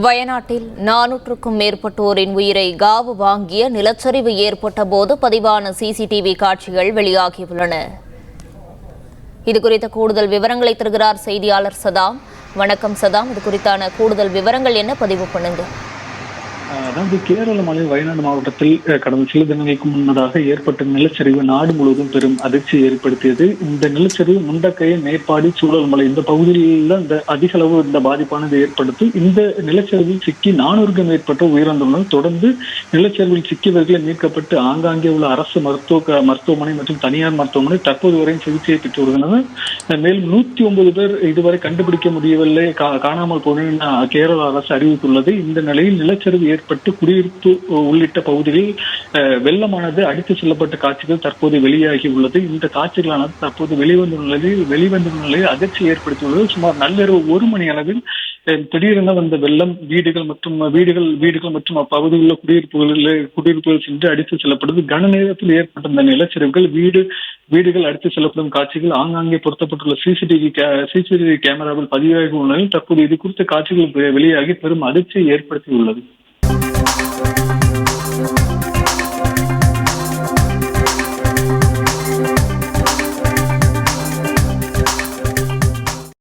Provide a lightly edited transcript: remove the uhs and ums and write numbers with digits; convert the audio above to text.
வயநாட்டில் 400க்கும் மேற்பட்டோரின் உயிரை காவு வாங்கிய நிலச்சரிவு ஏற்பட்ட போது பதிவான சிசிடிவி காட்சிகள் வெளியாகியுள்ளன. இதுகுறித்த கூடுதல் விவரங்களை தருகிறார் செய்தியாளர் சதாம். வணக்கம் சதாம், இது குறித்தான கூடுதல் விவரங்கள் என்ன, பதிவு பண்ணுங்க. அதாவது கேரள மாநில வயநாடு மாவட்டத்தில் கடந்த சில தினங்களுக்கு முன்னதாக ஏற்பட்ட நிலச்சரிவு நாடு முழுவதும் பெரும் அதிர்ச்சியை ஏற்படுத்தியது. இந்த நிலச்சரிவு முண்டக்கை, மேப்பாடி, சூழல்மலை இந்த பகுதிகளில் இந்த அதிக அளவு இந்த பாதிப்பானது ஏற்படுத்தி இந்த நிலச்சரிவில் சிக்கி 400க்கும் மேற்பட்ட உயிரிழந்துள்ளனர். தொடர்ந்து நிலச்சரிவில் சிக்கியவர்களை மீட்கப்பட்டு ஆங்காங்கே உள்ள அரசு மருத்துவமனை மற்றும் தனியார் மருத்துவமனை தற்போது வரையும் சிகிச்சையை பெற்று வருகின்றனர். மேலும் 109 பேர் இதுவரை கண்டுபிடிக்க முடியவில்லை, காணாமல் போன கேரள அரசு அறிவித்துள்ளது. இந்த நிலையில் நிலச்சரிவு ஏற்பட்டு குடியிருப்பு உள்ளிட்ட பகுதிகளில் வெள்ளமானது அடித்து செல்லப்பட்ட காட்சிகள் தற்போது வெளியாகி உள்ளது. இந்த காட்சிகளானது தற்போது வெளிவந்துள்ள நிலையில் அதிர்ச்சி ஏற்படுத்தியுள்ளது. சுமார் நள்ளிரவு 1 மணி அளவில் திடீரென வந்த வெள்ளம் வீடுகள் மற்றும் அப்பகுதியில் குடியிருப்புகள் சென்று அடித்து செல்லப்பட்டது. கன நேரத்தில் ஏற்பட்ட இந்த நிலச்சரிவுகள் வீடுகள் அடித்து செல்லப்படும் காட்சிகள் ஆங்காங்கே பொருத்தப்பட்டுள்ள சிசிடிவி கேமராவில் பதிவாகி உள்ள நிலையில் தற்போது இது குறித்த காட்சிகள் வெளியாகி பெரும் அதிர்ச்சியை ஏற்படுத்தியுள்ளது.